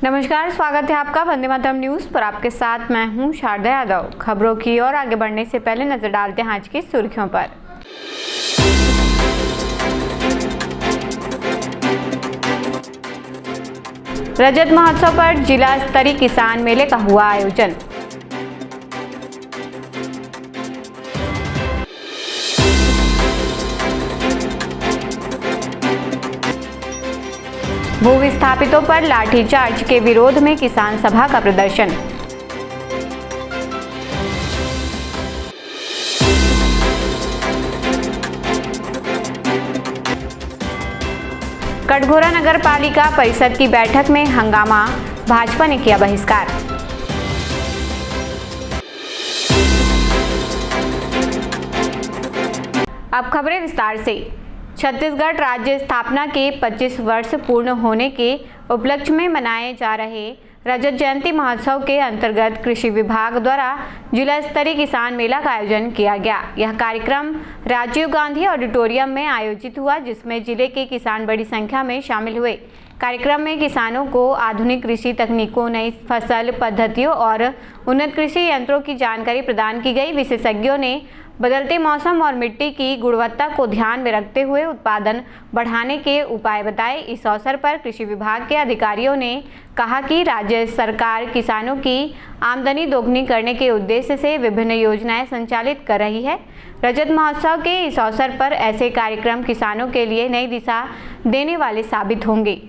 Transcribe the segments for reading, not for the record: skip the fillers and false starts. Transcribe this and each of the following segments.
नमस्कार, स्वागत है आपका वंदे मातरम न्यूज पर। आपके साथ मैं हूं शारदा यादव। खबरों की ओर आगे बढ़ने से पहले नजर डालते हैं आज की सुर्खियों पर। रजत महोत्सव पर जिला स्तरीय किसान मेले का हुआ आयोजन। भू विस्थापितों पर लाठीचार्ज के विरोध में किसान सभा का प्रदर्शन। कटघोरा नगर पालिका परिषद की बैठक में हंगामा, भाजपा ने किया बहिष्कार। अब खबरें विस्तार से। छत्तीसगढ़ राज्य स्थापना के 25 वर्ष पूर्ण होने के उपलक्ष्य में मनाए जा रहे रजत जयंती महोत्सव के अंतर्गत कृषि विभाग द्वारा जिला स्तरीय किसान मेला का आयोजन किया गया। यह कार्यक्रम राजीव गांधी ऑडिटोरियम में आयोजित हुआ, जिसमें जिले के किसान बड़ी संख्या में शामिल हुए। कार्यक्रम में किसानों को आधुनिक कृषि तकनीकों, नई फसल पद्धतियों और उन्नत कृषि यंत्रों की जानकारी प्रदान की गई। विशेषज्ञों ने बदलते मौसम और मिट्टी की गुणवत्ता को ध्यान में रखते हुए उत्पादन बढ़ाने के उपाय बताए। इस अवसर पर कृषि विभाग के अधिकारियों ने कहा कि राज्य सरकार किसानों की आमदनी दोगुनी करने के उद्देश्य से विभिन्न योजनाएं संचालित कर रही है। रजत महोत्सव के इस अवसर पर ऐसे कार्यक्रम किसानों के लिए नई दिशा देने वाले साबित होंगे।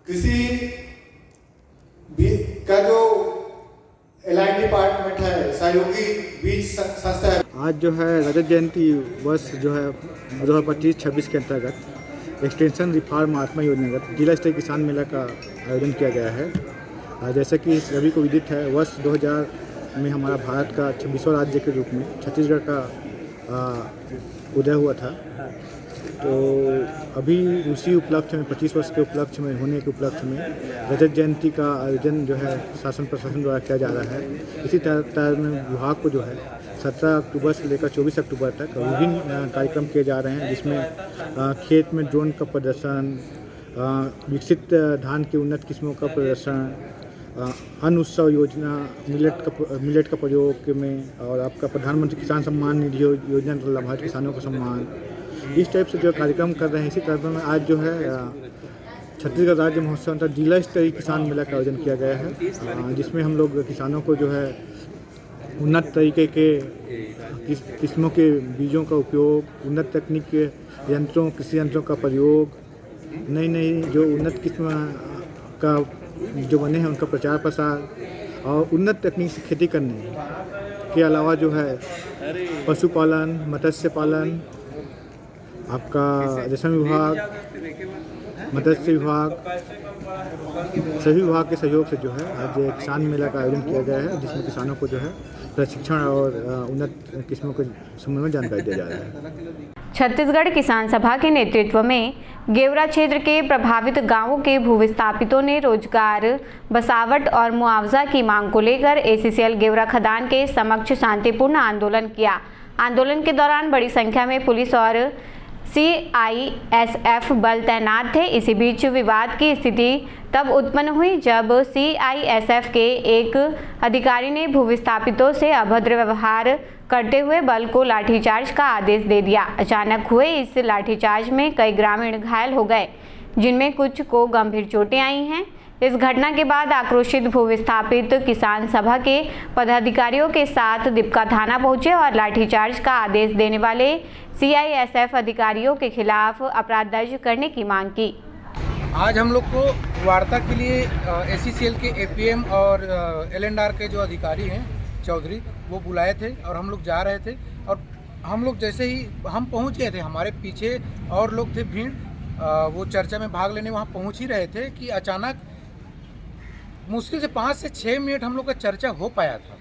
कृषि का जो एलाइन डिपार्टमेंट है, सहयोगी बीज संस्था है। आज जो है रजत जयंती वर्ष जो है 2025-26 के अंतर्गत एक्सटेंशन रिफॉर्म आत्मा योजना के जिला स्तरीय किसान मेला का आयोजन किया गया है। जैसे कि सभी को विदित है, वर्ष 2000 में हमारा भारत का 26वां राज्य के रूप में छत्तीसगढ़ का उदय हुआ था। तो अभी उसी उपलक्ष्य में 25 वर्ष के उपलक्ष्य में होने के उपलक्ष्य में रजत जयंती का आयोजन जो है शासन प्रशासन द्वारा किया जा रहा है। इसी तरह में विभाग को जो है 17 अक्टूबर से लेकर 24 अक्टूबर तक विभिन्न कार्यक्रम किए जा रहे हैं, जिसमें खेत में ड्रोन का प्रदर्शन, विकसित धान की उन्नत किस्मों का प्रदर्शन, अन्न उत्सव योजना, मिलेट का प्रयोग में, और आपका प्रधानमंत्री किसान सम्मान निधि योजना के लाभार्थी किसानों का सम्मान, इस टाइप से जो कार्यक्रम कर रहे हैं। इसी कार्यक्रम में आज जो है छत्तीसगढ़ राज्य महोत्सव अंतर्गत जिला स्तरीय किसान मेला का आयोजन किया गया है, जिसमें हम लोग किसानों को जो है उन्नत तरीके के किस्मों के बीजों का उपयोग, उन्नत तकनीक के यंत्रों, कृषि यंत्रों का प्रयोग, नई जो उन्नत किस्म का जो बने हैं उनका प्रचार प्रसार, और उन्नत तकनीक से खेती करने के अलावा जो है पशुपालन, मत्स्य पालन, आपका रेशम विभाग, मत्स्य विभाग, सभी विभाग के सहयोग से जो है आज किसान मेला का आयोजन किया गया है, जिसमें किसानों को जो है प्रशिक्षण और उन्नत किस्मों के संबंध में जानकारी दिया जा रहा है। छत्तीसगढ़ किसान सभा के नेतृत्व में गेवरा क्षेत्र के प्रभावित गांवों के भूविस्थापितों ने रोजगार, बसावट और मुआवजा की मांग को लेकर एसीसीएल गेवरा खदान के समक्ष शांतिपूर्ण आंदोलन किया। आंदोलन के दौरान बड़ी संख्या में पुलिस और सीआईएसएफ बल तैनात थे। इसी बीच विवाद की स्थिति तब उत्पन्न हुई जब सीआईएसएफ के एक अधिकारी ने भूविस्थापितों से अभद्र व्यवहार करते हुए बल को लाठीचार्ज का आदेश दे दिया। अचानक हुए इस लाठीचार्ज में कई ग्रामीण घायल हो गए, जिनमें कुछ को गंभीर चोटें आई हैं। इस घटना के बाद आक्रोशित भूविस्थापित किसान सभा के पदाधिकारियों के साथ दिपका थाना पहुंचे और लाठीचार्ज का आदेश देने वाले सीआईएसएफ अधिकारियों के खिलाफ अपराध दर्ज करने की मांग की। आज हम लोग को वार्ता के लिए एसीसीएल के एपीएम और एलएनआर के जो अधिकारी हैं चौधरी, वो बुलाए थे और हम लोग जा रहे थे। और हम लोग जैसे ही हम पहुंच गए थे, हमारे पीछे और लोग थे भीड़, वो चर्चा में भाग लेने वहाँ पहुंच ही रहे थे कि अचानक मुश्किल से 5 से 6 मिनट हम लोग का चर्चा हो पाया था।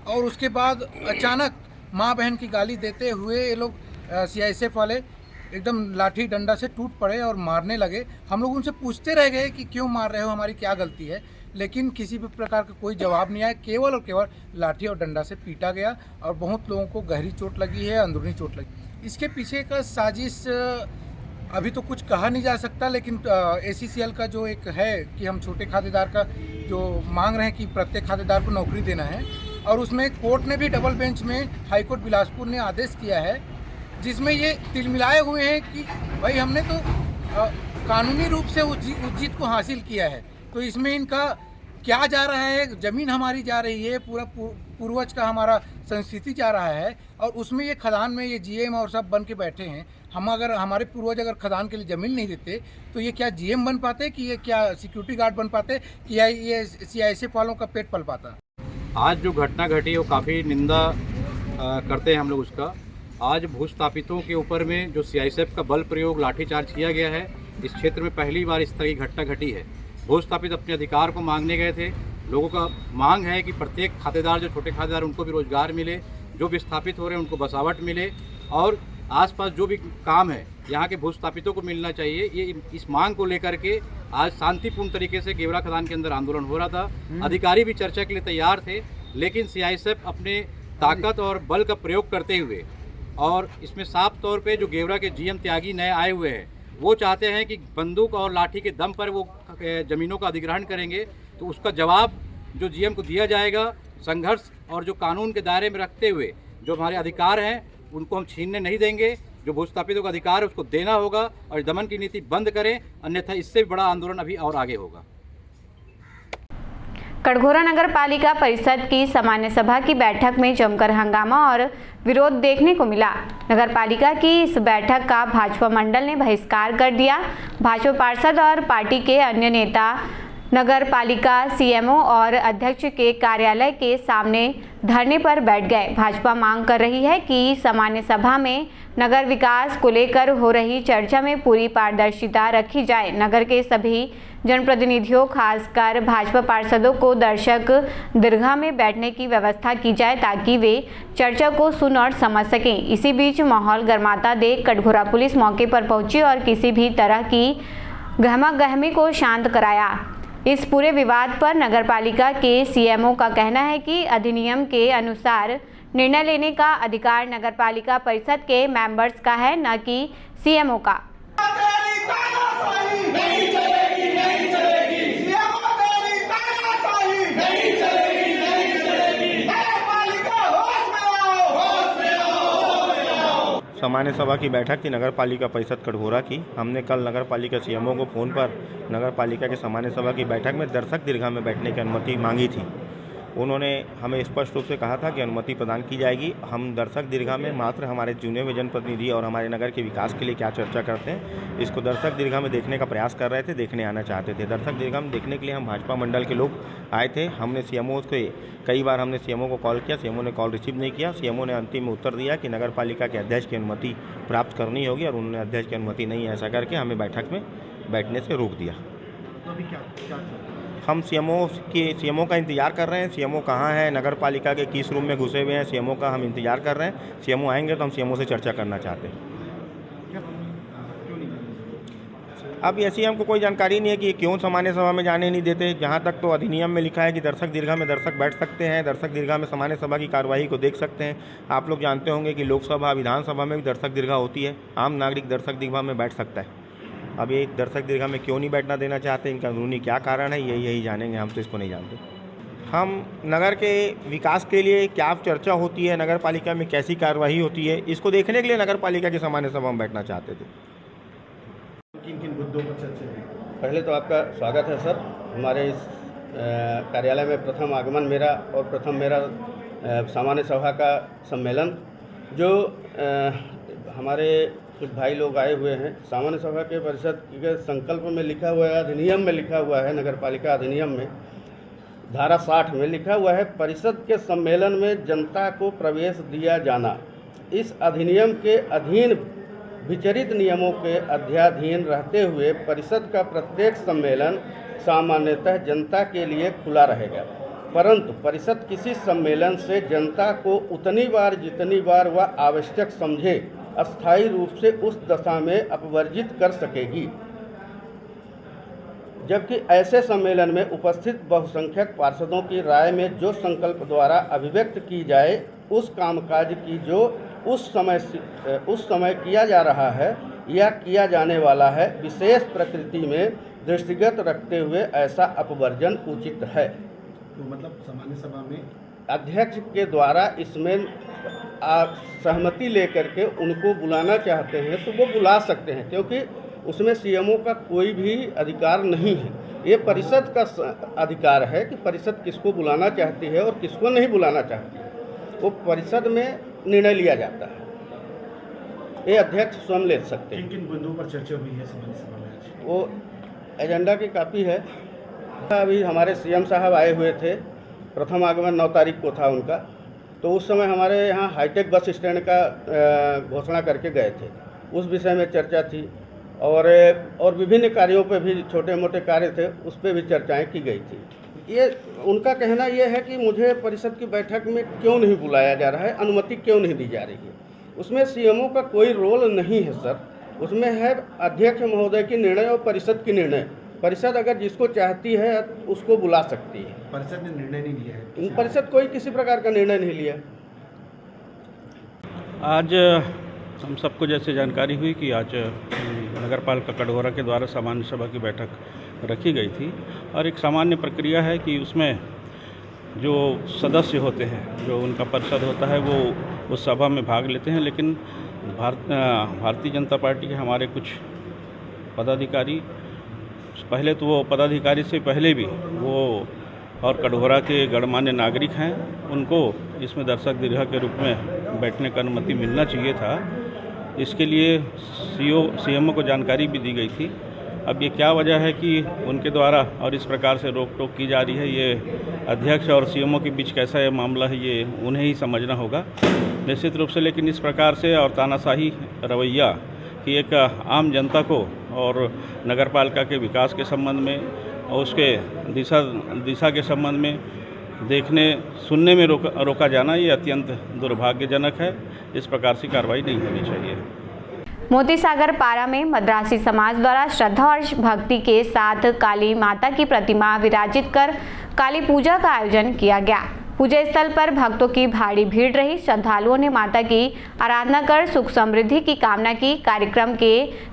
और उसके बाद अचानक माँ बहन की गाली देते हुए ये लोग सीआईएसएफ वाले एकदम लाठी डंडा से टूट पड़े और मारने लगे। हम लोग उनसे पूछते रह गए कि क्यों मार रहे हो, हमारी क्या गलती है, लेकिन किसी भी प्रकार का कोई जवाब नहीं आया। केवल और केवल लाठी और डंडा से पीटा गया और बहुत लोगों को गहरी चोट लगी है, अंदरूनी चोट लगी। इसके पीछे का साजिश अभी तो कुछ कहा नहीं जा सकता, लेकिन ACCL का जो एक है कि हम छोटे खातेदार का जो मांग रहे हैं कि प्रत्येक खातेदार को नौकरी देना है, और उसमें कोर्ट ने भी डबल बेंच में हाईकोर्ट बिलासपुर ने आदेश किया है जिसमें ये तिलमिलाए हुए हैं कि भाई हमने तो कानूनी रूप से उस जीत को हासिल किया है, तो इसमें इनका क्या जा रहा है, ज़मीन हमारी जा रही है, पूरा पूर्वज का हमारा संस्कृति जा रहा है, और उसमें ये खदान में ये GM और सब बन के बैठे हैं। हम अगर हमारे पूर्वज अगर खदान के लिए ज़मीन नहीं देते तो ये क्या GM बन पाते, कि ये क्या सिक्योरिटी गार्ड बन पाते, कि ये CISF वालों का पेट पल पाता। आज जो घटना घटी वो काफ़ी निंदा करते हैं हम लोग उसका। आज भूस्थापितों के ऊपर में जो CISF का बल प्रयोग लाठीचार्ज किया गया है, इस क्षेत्र में पहली बार इस तरह की घटना घटी है। भूस्थापित अपने अधिकार को मांगने गए थे। लोगों का मांग है कि प्रत्येक खातेदार, जो छोटे खातेदार, उनको भी रोजगार मिले, जो विस्थापित हो रहे हैं उनको बसावट मिले, और आसपास जो भी काम है यहाँ के भूस्थापितों को मिलना चाहिए। ये इस मांग को लेकर के आज शांतिपूर्ण तरीके से गेवरा खदान के अंदर आंदोलन हो रहा था। अधिकारी भी चर्चा के लिए तैयार थे, लेकिन CISF अपने ताकत और बल का प्रयोग करते हुए, और इसमें साफ तौर पे जो गेवरा के GM त्यागी नए आए हुए हैं वो चाहते हैं कि बंदूक और लाठी के दम पर वो ज़मीनों का अधिग्रहण करेंगे, तो उसका जवाब जो GM को दिया जाएगा संघर्ष और जो कानून के दायरे में रखते हुए जो हमारे अधिकार हैं उनको हम छीनने नहीं देंगे। जो भूस्थापितों का अधिकार है उसको देना होगा और दमन की नीति बंद करें, अन्यथा इससे भी बड़ा आंदोलन अभी और आगे होगा। कटघोरा नगर पालिका परिषद की सामान्य सभा की बैठक में जमकर हंगामा और विरोध देखने को मिला। नगर पालिका की इस बैठक का भाजपा मंडल ने बहिष्कार कर दिया। भाजपा पार्षद और पार्टी के अन्य नेता नगर पालिका CMO और अध्यक्ष के कार्यालय के सामने धरने पर बैठ गए। भाजपा मांग कर रही है कि सामान्य सभा में नगर विकास को लेकर हो रही चर्चा में पूरी पारदर्शिता रखी जाए। नगर के सभी जनप्रतिनिधियों, खासकर भाजपा पार्षदों को दर्शक दीर्घा में बैठने की व्यवस्था की जाए ताकि वे चर्चा को सुन और समझ सकें। इसी बीच माहौल गर्माता देख कटघोरा पुलिस मौके पर पहुंची और किसी भी तरह की गहमागहमी को शांत कराया। इस पूरे विवाद पर नगरपालिका के CMO का कहना है कि अधिनियम के अनुसार निर्णय लेने का अधिकार नगरपालिका परिषद के मेंबर्स का है, न कि CMO का। सामान्य सभा की बैठक थी नगर पालिका परिषद कटघोरा की। हमने कल नगर पालिका CMO को फ़ोन पर नगर पालिका के सामान्य सभा की बैठक में दर्शक दीर्घा में बैठने की अनुमति मांगी थी। उन्होंने हमें स्पष्ट रूप से कहा था कि अनुमति प्रदान की जाएगी। हम दर्शक दीर्घा में मात्र हमारे चुने हुए जनप्रतिनिधि और हमारे नगर के विकास के लिए क्या चर्चा करते हैं, इसको दर्शक दीर्घा में देखने का प्रयास कर रहे थे, देखने आना चाहते थे। दर्शक दीर्घा में देखने के लिए हम भाजपा मंडल के लोग आए थे। हमने CMO के कई बार हमने CMO को कॉल किया, CMO ने कॉल रिसीव नहीं किया। CMO ने अंतिम में उत्तर दिया कि नगर पालिका के अध्यक्ष की अनुमति प्राप्त करनी होगी, और उन्होंने अध्यक्ष की अनुमति नहीं है, ऐसा करके हमें बैठक में बैठने से रोक दिया। तो अभी क्या हम CMO का इंतज़ार कर रहे हैं। CMO कहाँ है, नगर पालिका के किस रूम में घुसे हुए हैं, CMO का हम इंतज़ार कर रहे हैं। CMO आएंगे तो हम CMO से चर्चा करना चाहते हैं। अब ऐसी हमको कोई जानकारी नहीं है कि क्यों सामान्य सभा में जाने नहीं देते। जहाँ तक तो अधिनियम में लिखा है कि दर्शक दीर्घा में दर्शक बैठ सकते हैं, दर्शक दीर्घा में सामान्य सभा की कार्यवाही को देख सकते हैं। आप लोग जानते होंगे कि लोकसभा, विधानसभा में भी दर्शक दीर्घा होती है। आम नागरिक दर्शक दीर्घा में बैठ सकता है। अब ये दर्शक दीर्घा में क्यों नहीं बैठना देना चाहते, इनका कानूनी क्या कारण है, यही जानेंगे। हम तो इसको नहीं जानते। हम नगर के विकास के लिए क्या चर्चा होती है, नगर पालिका में कैसी कार्यवाही होती है, इसको देखने के लिए नगर पालिका की सामान्य सभा में बैठना चाहते थे। किन मुद्दों पर चर्चा है? पहले तो आपका स्वागत है सर हमारे इस कार्यालय में। प्रथम आगमन मेरा और प्रथम मेरा सामान्य सभा का सम्मेलन जो हमारे कुछ भाई लोग आए हुए हैं। सामान्य सभा के परिषद के संकल्प में लिखा हुआ है, अधिनियम में लिखा हुआ है, नगर पालिका अधिनियम में धारा 60 में लिखा हुआ है, परिषद के सम्मेलन में जनता को प्रवेश दिया जाना। इस अधिनियम के अधीन विचरित नियमों के अध्याधीन रहते हुए परिषद का प्रत्येक सम्मेलन सामान्यतः जनता के लिए खुला रहेगा, परंतु परिषद किसी सम्मेलन से जनता को उतनी बार जितनी बार वह आवश्यक समझे अस्थायी रूप से उस दशा में अपवर्जित कर सकेगी। जबकि ऐसे सम्मेलन में उपस्थित बहुसंख्यक पार्षदों की राय में जो संकल्प द्वारा अभिव्यक्त की जाए उस कामकाज की जो उस समय किया जा रहा है या किया जाने वाला है, विशेष प्रकृति में दृष्टिगत रखते हुए ऐसा अपवर्जन उचित है। तो मतलब सामान्य सभा में अध्यक्ष के द्वारा इसमें आप सहमति लेकर के उनको बुलाना चाहते हैं तो वो बुला सकते हैं, क्योंकि उसमें सीएमओ का कोई भी अधिकार नहीं है। ये परिषद का अधिकार है कि परिषद किसको बुलाना चाहती है और किसको नहीं बुलाना चाहती है, वो परिषद में निर्णय लिया जाता है। ये अध्यक्ष स्वयं ले सकते हैं। किन बिंदुओं पर चर्चा हुई है सामान्य सभा में आज? वो एजेंडा की कॉपी है। अभी हमारे सीएम साहब आए हुए थे, प्रथम आगमन 9 तारीख को था उनका, तो उस समय हमारे यहाँ हाईटेक बस स्टैंड का घोषणा करके गए थे, उस विषय में चर्चा थी। और विभिन्न कार्यों पे भी, छोटे मोटे कार्य थे, उस पर भी चर्चाएं की गई थी। ये उनका कहना ये है कि मुझे परिषद की बैठक में क्यों नहीं बुलाया जा रहा है, अनुमति क्यों नहीं दी जा रही है। उसमें सीएमओ का कोई रोल नहीं है सर, उसमें है अध्यक्ष महोदय की निर्णय और परिषद की निर्णय। परिषद अगर जिसको चाहती है उसको बुला सकती है। परिषद ने निर्णय नहीं लिया है? परिषद कोई किसी प्रकार का निर्णय नहीं लिया। आज हम सबको जैसे जानकारी हुई कि आज नगर पालिका कटघोरा के द्वारा सामान्य सभा की बैठक रखी गई थी, और एक सामान्य प्रक्रिया है कि उसमें जो सदस्य होते हैं, जो उनका परिषद होता है, वो उस सभा में भाग लेते हैं। लेकिन भारतीय जनता पार्टी के हमारे कुछ पदाधिकारी, पहले तो वो पदाधिकारी से पहले भी वो और कटघोरा के गणमान्य नागरिक हैं, उनको इसमें दर्शक दीर्घा के रूप में बैठने का अनुमति मिलना चाहिए था। इसके लिए सीएमओ को जानकारी भी दी गई थी। अब ये क्या वजह है कि उनके द्वारा और इस प्रकार से रोक टोक की जा रही है, ये अध्यक्ष और सीएमओ के बीच कैसा ये मामला है, ये उन्हें ही समझना होगा निश्चित रूप से। लेकिन इस प्रकार से और तानाशाही रवैया कि एक आम जनता को और नगर पालिका के विकास के संबंध में और उसके दिशा के संबंध में देखने सुनने में रोका जाना, ये अत्यंत दुर्भाग्यजनक है। इस प्रकार से कार्रवाई नहीं होनी चाहिए। मोती सागर पारा में मद्रासी समाज द्वारा श्रद्धा और भक्ति के साथ काली माता की प्रतिमा विराजित कर काली पूजा का आयोजन किया गया। पूजा स्थल पर भक्तों की भारी भीड़ रही। श्रद्धालुओं ने माता की आराधना कर सुख समृद्धि की कामना की। कार्यक्रम के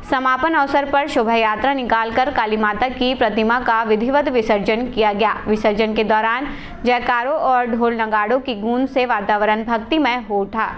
समापन अवसर पर शोभा यात्रा निकालकर काली माता की प्रतिमा का विधिवत विसर्जन किया गया। विसर्जन के दौरान जयकारों और ढोल नगाड़ों की गूंज से वातावरण भक्तिमय हो उठा।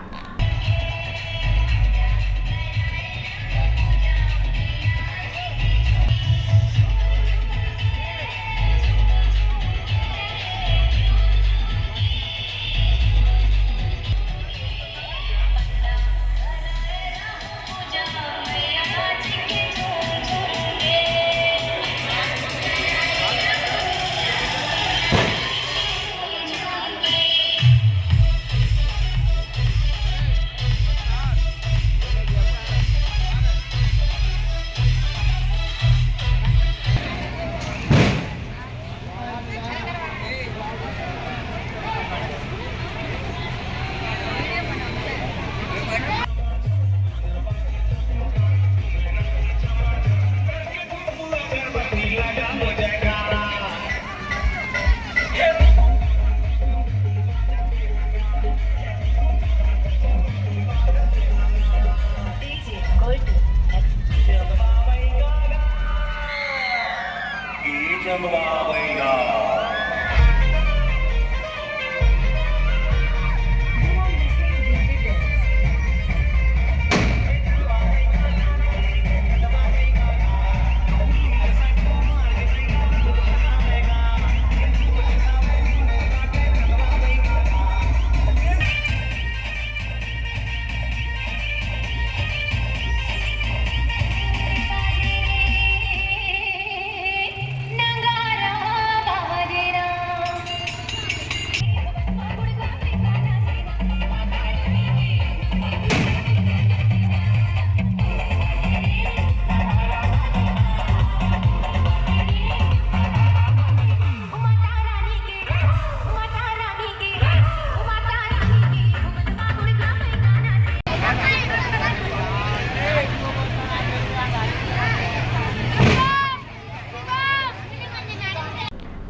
नगारा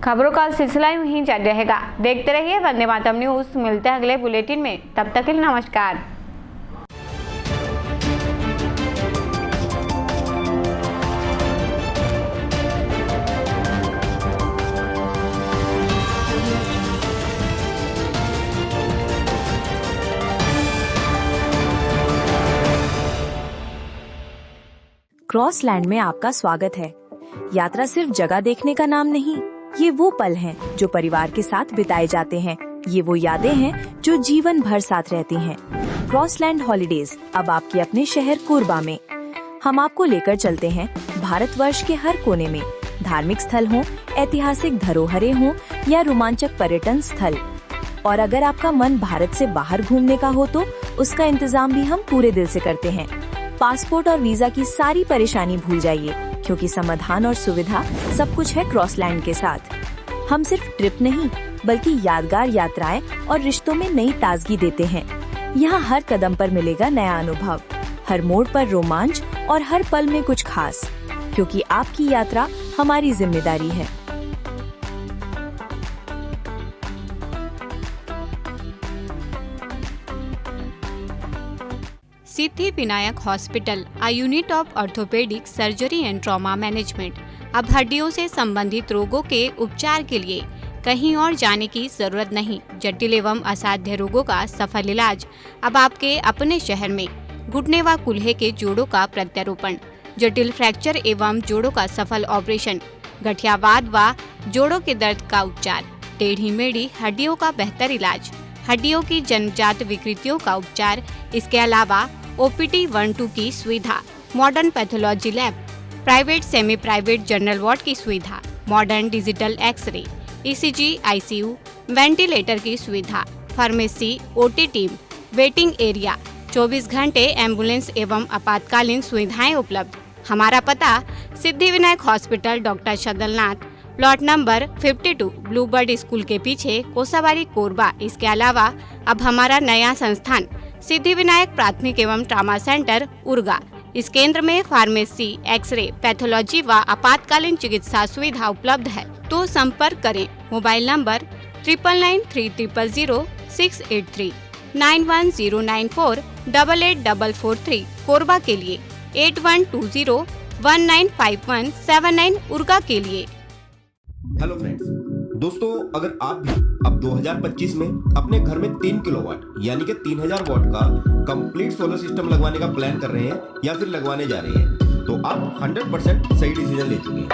खबरों का सिलसिला यूं ही जारी रहेगा। देखते रहिए वंदे मातरम न्यूज। मिलते हैं अगले बुलेटिन में, तब तक के लिए नमस्कार। क्रॉसलैंड में आपका स्वागत है। यात्रा सिर्फ जगह देखने का नाम नहीं, ये वो पल हैं जो परिवार के साथ बिताए जाते हैं। ये वो यादें हैं जो जीवन भर साथ रहती हैं। क्रॉसलैंड हॉलिडेज अब आपके अपने शहर कोरबा में। हम आपको लेकर चलते हैं भारतवर्ष के हर कोने में, धार्मिक स्थल हों, ऐतिहासिक धरोहरें हों या रोमांचक पर्यटन स्थल। और अगर आपका मन भारत से बाहर घूमने का हो तो उसका इंतजाम भी हम पूरे दिल से करते हैं। पासपोर्ट और वीजा की सारी परेशानी भूल जाइए, क्योंकि समाधान और सुविधा सब कुछ है क्रॉसलैंड के साथ। हम सिर्फ ट्रिप नहीं बल्कि यादगार यात्राएं और रिश्तों में नई ताजगी देते हैं। यहाँ हर कदम पर मिलेगा नया अनुभव, हर मोड़ पर रोमांच और हर पल में कुछ खास, क्योंकि आपकी यात्रा हमारी जिम्मेदारी है। Siddhi Vinayak hospital, a unit of orthopaedic surgery and trauma management. अब हड्डियों से संबंधित रोगों के उपचार के लिए कहीं और जाने की जरूरत नहीं। जटिल एवं असाध्य रोगों का सफल इलाज अब आपके अपने शहर में। घुटने व कूल्हे के जोड़ों का प्रत्यारोपण, जटिल फ्रैक्चर एवं जोड़ों का सफल ऑपरेशन, गठियावाद व जोड़ों के दर्द का उपचार, टेढ़ी मेढ़ी हड्डियों का बेहतर इलाज, हड्डियों की जन्मजात विकृतियों का उपचार। इसके अलावा OPT 1-2 की सुविधा, modern pathology lab, private semi private general ward की सुविधा, modern digital x-ray, ECG, ICU, ventilator की सुविधा, pharmacy, OT team, waiting area, 24 घंटे एम्बुलेंस एवं आपातकालीन सुविधाएं उपलब्ध। हमारा पता Siddhi Vinayak hospital, doctor Shadalnath, plot number 52, Bluebird school के पीछे, कोसाबाड़ी, कोरबा। इसके अलावा अब हमारा नया संस्थान सिद्धि विनायक प्राथमिक एवं ट्रॉमा सेंटर, उर्गा। इस केंद्र में फार्मेसी, एक्सरे, पैथोलॉजी व आपातकालीन चिकित्सा सुविधा उपलब्ध है। तो संपर्क करें। मोबाइल नंबर 9993000683, 9109488443, कोरबा के लिए 8120195179, उर्गा के लिए। हेलो फ्रेंड्स, दोस्तों अगर आप भी अब 2025 में अपने घर में 3 किलोवाट यानी कि 3000 वाट का कंप्लीट सोलर सिस्टम लगवाने का प्लान कर रहे हैं या फिर लगवाने जा रहे हैं, तो आप 100% सही डिसीजन ले चुके हैं।